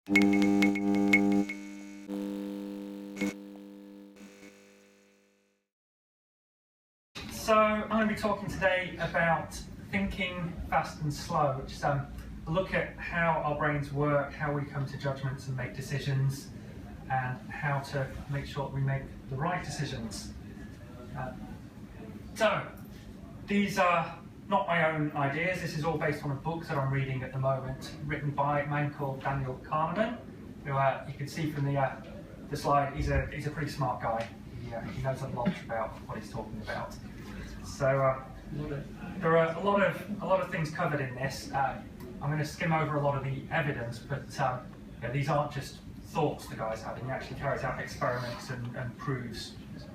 So I'm going to be talking today about thinking fast and slow, which is a look at how our brains work, how we come to judgments and make decisions, and how to make sure that we make the right decisions. So these are not my own ideas. This is all based on a book that I'm reading at the moment, written by a man called Daniel Kahneman, who you can see from the slide, he's a pretty smart guy. He knows a lot about what he's talking about. So there are a lot of things covered in this. I'm going to skim over a lot of the evidence, but these aren't just thoughts the guy's having. He actually carries out experiments and proves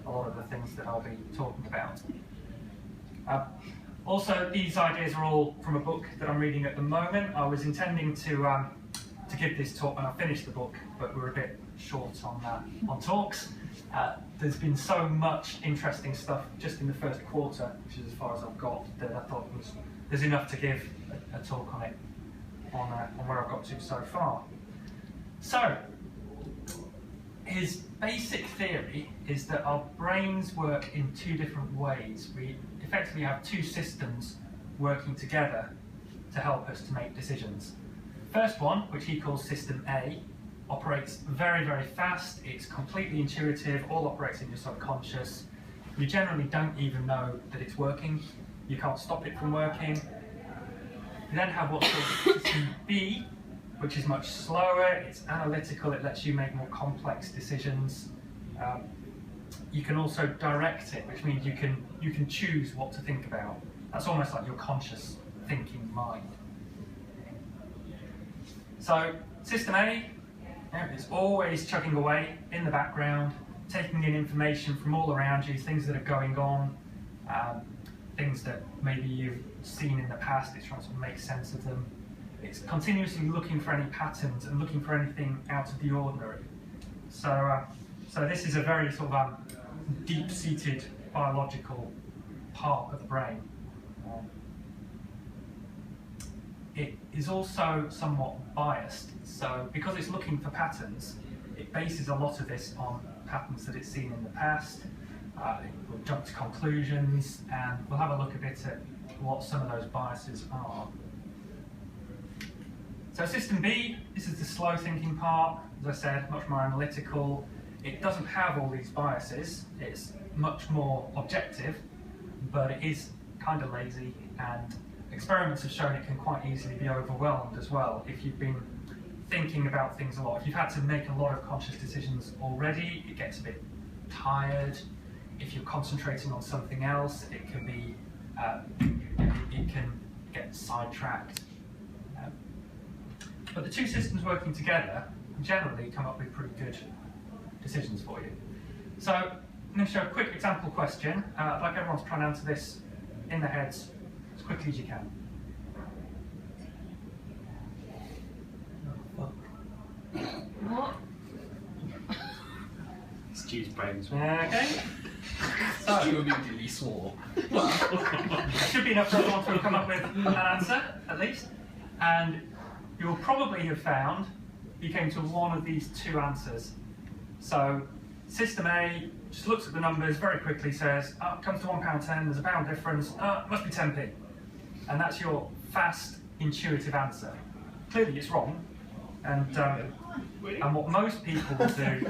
a lot of the things that I'll be talking about. Also, these ideas are all from a book that I'm reading at the moment. I was intending to give this talk when I finished the book, but we're a bit short on talks. There's been so much interesting stuff just in the first quarter, which is as far as I've got, that I thought there's enough to give a talk on it, on where I've got to so far. So, his basic theory is that our brains work in two different ways. We effectively have two systems working together to help us to make decisions. First one, which he calls System A, operates very, very fast. It's completely intuitive, all operates in your subconscious. You generally don't even know that it's working. You can't stop it from working. You then have what's called System B, which is much slower, it's analytical, it lets you make more complex decisions. You can also direct it, which means you can choose what to think about. That's almost like your conscious thinking mind. So System A, it's always chugging away in the background, taking in information from all around you, things that are going on, things that maybe you've seen in the past, it's trying to make sense of them. It's continuously looking for any patterns and looking for anything out of the ordinary. So this is a very sort of deep-seated biological part of the brain. It is also somewhat biased, so because it's looking for patterns, it bases a lot of this on patterns that it's seen in the past. It will jump to conclusions, and we'll have a look a bit at what some of those biases are. So System B, this is the slow thinking part, as I said, much more analytical. It doesn't have all these biases, it's much more objective, but it is kind of lazy, and experiments have shown it can quite easily be overwhelmed as well. If you've been thinking about things a lot, if you've had to make a lot of conscious decisions already, it gets a bit tired. If you're concentrating on something else, it can be, it can get sidetracked. But the two systems working together generally come up with pretty good decisions for you. So I'm going to show a quick example question. I'd like everyone to try and answer this in their heads as quickly as you can. What? Stu's brains. Okay. So, Stu immediately swore. there should be enough for everyone to come up with an answer, at least. And you'll probably have found you came to one of these two answers. So System A just looks at the numbers very quickly, says, oh, it comes to £1.10, there's a pound difference, it must be 10p. And that's your fast, intuitive answer. Clearly it's wrong, and what most people will do...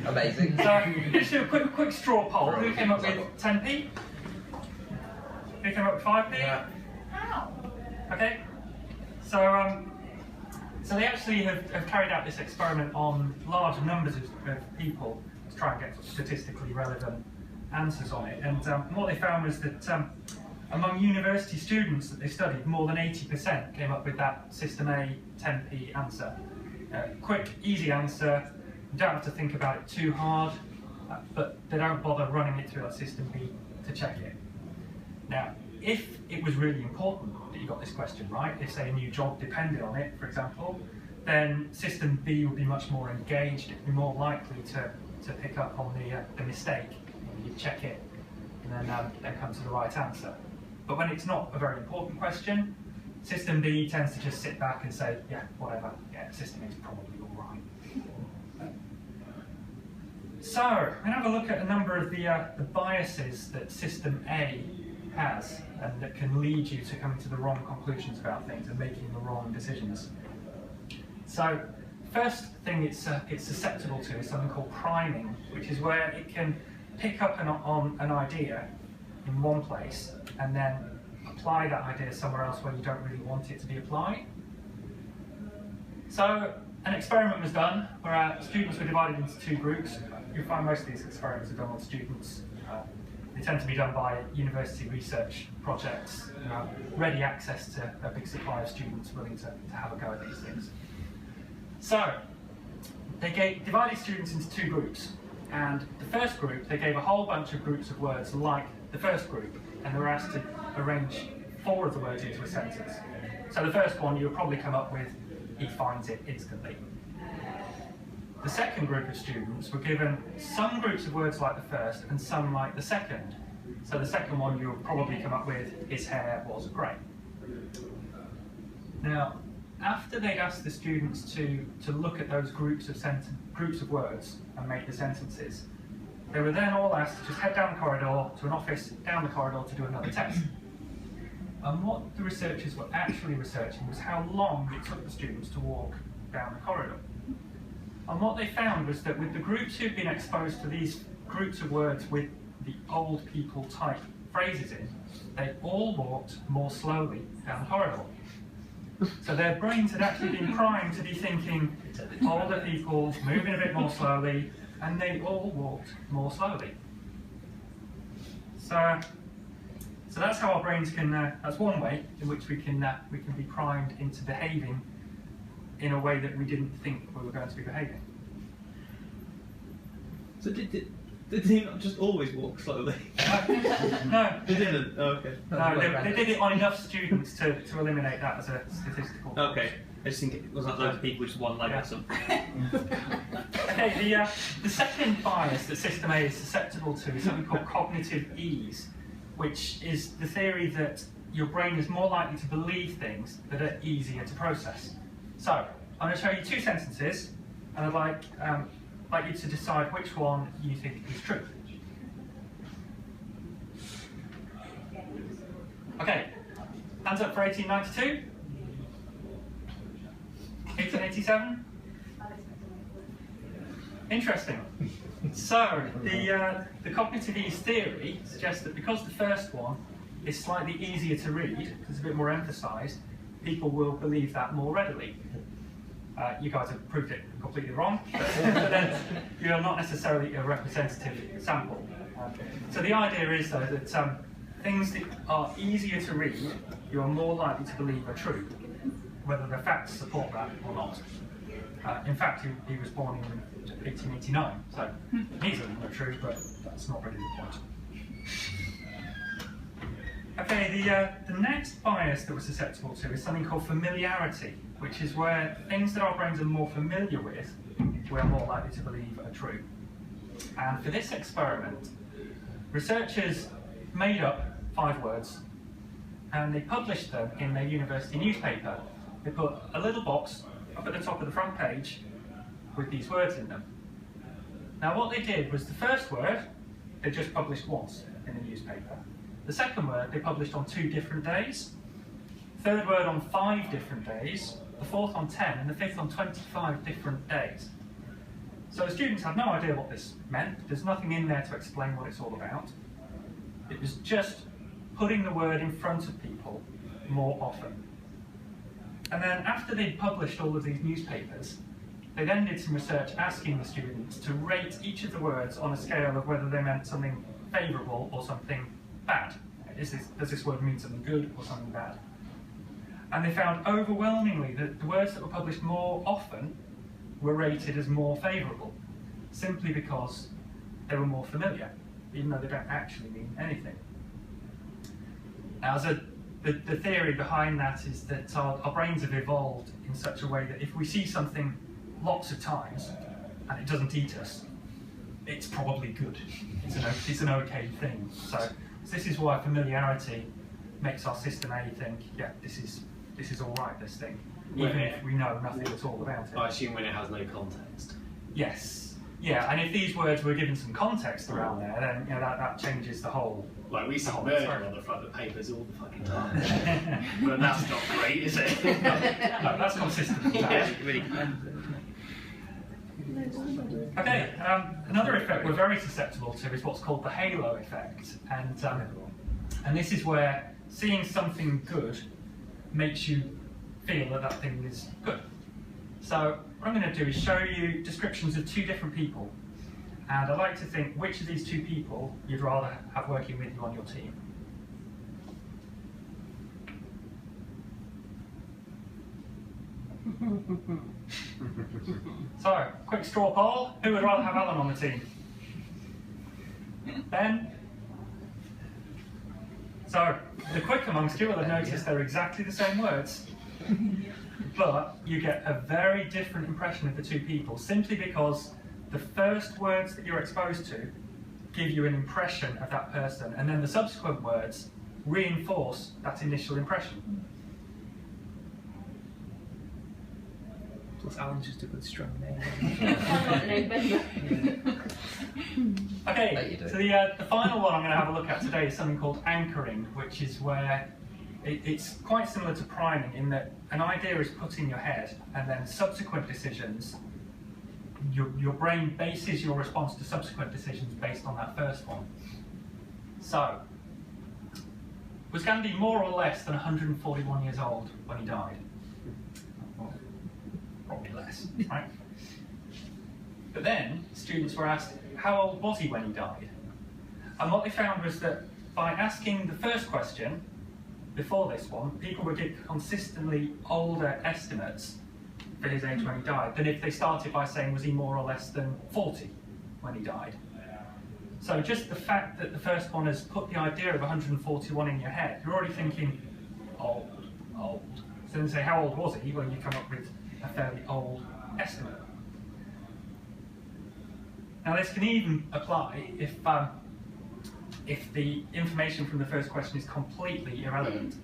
Amazing. So just do a quick straw poll. Who came up with 10p? Who came up with 5p? Yeah. Okay. So they actually have carried out this experiment on large numbers of people to try and get statistically relevant answers on it. And what they found was that among university students that they studied, more than 80% came up with that System A 10p answer. Quick, easy answer. You don't have to think about it too hard, but they don't bother running it through that System B to check it. Now, if it was really important that you got this question right, if say a new job depended on it, for example, then System B would be much more engaged, it would be more likely to pick up on the mistake. You check it and then come to the right answer. But when it's not a very important question, System B tends to just sit back and say, yeah, whatever, yeah, system A is probably all right. So, we're going to have a look at a number of the biases that system A has and that can lead you to coming to the wrong conclusions about things and making the wrong decisions. So, first thing it's susceptible to is something called priming, which is where it can pick up on an idea in one place and then apply that idea somewhere else where you don't really want it to be applied. So, an experiment was done where students were divided into two groups. You'll find most of these experiments are done on students. They tend to be done by university research projects, ready access to a big supply of students willing to have a go at these things. So, they divided students into two groups, and the first group, they gave a whole bunch of groups of words like the first group, and they were asked to arrange 4 of the words into a sentence. So the first one, you'll probably come up with, he finds it instantly. The second group of students were given some groups of words like the first and some like the second. So the second one you'll probably come up with, his hair was grey. Now, after they'd asked the students to look at those groups of words and make the sentences, they were then all asked to just head down the corridor to an office down the corridor to do another test. And what the researchers were actually researching was how long it took the students to walk down the corridor. And what they found was that with the groups who'd been exposed to these groups of words with the old people type phrases in, they all walked more slowly down the corridor. So their brains had actually been primed to be thinking older people moving a bit more slowly, and they all walked more slowly. So that's how our brains can, that's one way in which we can be primed into behaving in a way that we didn't think we were going to be behaving. So did they not just always walk slowly? No. They didn't? Oh, okay. No, they did it on enough students to eliminate that as a statistical. Okay. I just think it was like loads of people with one leg or something. Okay, the second bias that System A is susceptible to is something called cognitive ease, which is the theory that your brain is more likely to believe things that are easier to process. So, I'm going to show you 2 sentences, and I'd like you to decide which one you think is true. Okay, hands up for 1892. 1887? Interesting. So, the cognitive ease theory suggests that because the first one is slightly easier to read, because it's a bit more emphasised, people will believe that more readily. You guys have proved it completely wrong, but then you're not necessarily a representative sample. So the idea is, though, that things that are easier to read, you are more likely to believe are true, whether the facts support that or not. In fact, he was born in 1889, so these are not true, but that's not really the point. Okay, the next bias that we're susceptible to is something called familiarity, which is where things that our brains are more familiar with, we're more likely to believe are true. And for this experiment, researchers made up 5 words, and they published them in their university newspaper. They put a little box up at the top of the front page with these words in them. Now what they did was the first word, they just published once in the newspaper. The second word they published on 2 different days, third word on 5 different days, the fourth on 10, and the fifth on 25 different days. So the students had no idea what this meant. There's nothing in there to explain what it's all about. It was just putting the word in front of people more often. And then after they'd published all of these newspapers, they then did some research asking the students to rate each of the words on a scale of whether they meant something favourable or something bad. Does this word mean something good or something bad? And they found overwhelmingly that the words that were published more often were rated as more favourable, simply because they were more familiar, even though they don't actually mean anything. Now, the theory behind that is that our brains have evolved in such a way that if we see something lots of times and it doesn't eat us, it's probably good. It's an okay thing. So this is why familiarity makes our system A think, yeah, this is this is all right, this thing, even if we know nothing at all about it. I assume when it has no context. Yes. Yeah, and if these words were given some context around there, then that changes the whole. Like we see whole murder story. on the front of papers all the fucking time. But that's not great, is it? No, that's consistent with that. Yeah. It really depends. Okay, another effect we're very susceptible to is what's called the halo effect, and this is where seeing something good makes you feel that that thing is good. So what I'm going to do is show you descriptions of two different people, and I'd like to think which of these two people you'd rather have working with you on your team. So, quick straw poll. Who would rather have Alan on the team? Ben? So, the quick amongst you will have noticed they're exactly the same words, but you get a very different impression of the two people simply because the first words that you're exposed to give you an impression of that person, and then the subsequent words reinforce that initial impression. Plus, Alan's just a good strong name. Okay, so the final one I'm going to have a look at today is something called anchoring, which is where it's quite similar to priming in that an idea is put in your head, and then subsequent decisions, your brain bases your response to subsequent decisions based on that first one. So, was Gandhi more or less than 141 years old when he died? Probably less, right? But then students were asked, how old was he when he died? And what they found was that by asking the first question, before this one, people would give consistently older estimates for his age when he died than if they started by saying, was he more or less than 40 when he died? So just the fact that the first one has put the idea of 141 in your head, you're already thinking, old. So then say, how old was he? Well, you come up with a fairly old estimate. Now this can even apply if the information from the first question is completely irrelevant.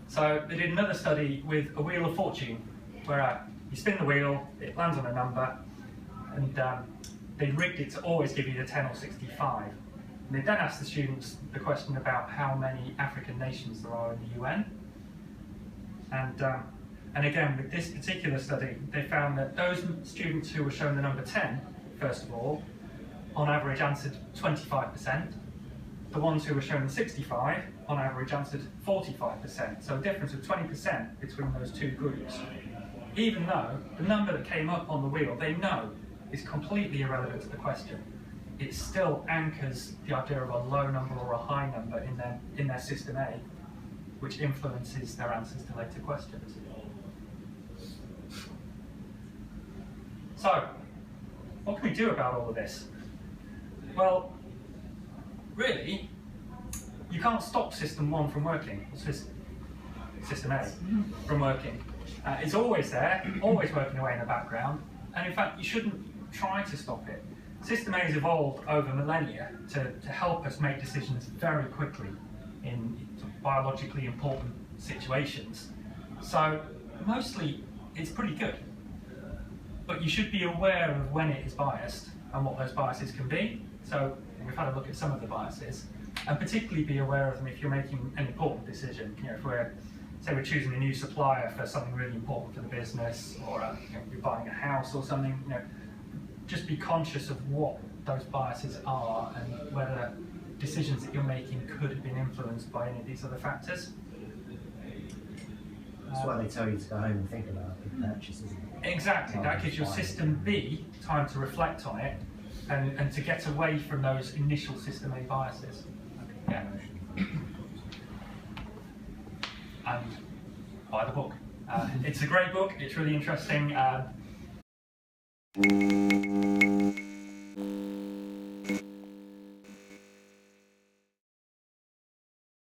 So they did another study with a wheel of fortune, where you spin the wheel, it lands on a number, and they rigged it to always give you the 10 or 65. And they then asked the students the question about how many African nations there are in the UN. And again, with this particular study, they found that those students who were shown the number 10, first of all, on average answered 25%. The ones who were shown the 65, on average answered 45%. So a difference of 20% between those two groups. Even though the number that came up on the wheel, they know is completely irrelevant to the question. It still anchors the idea of a low number or a high number in their system A, which influences their answers to later questions. So, what can we do about all of this? Well, really, you can't stop System 1 from working, System A from working. It's always there, always working away in the background, and in fact, you shouldn't try to stop it. System A has evolved over millennia to help us make decisions very quickly in biologically important situations. So, mostly, it's pretty good. But you should be aware of when it is biased and what those biases can be. So we've had a look at some of the biases, and particularly be aware of them if you're making an important decision. You know, if we're choosing a new supplier for something really important for the business, or you're buying a house or something. Just be conscious of what those biases are and whether decisions that you're making could have been influenced by any of these other factors. That's why they tell you to go home and think about the purchase, isn't it? Exactly, that gives your system B time to reflect on it and to get away from those initial system A biases. Yeah. And buy the book. It's a great book, it's really interesting.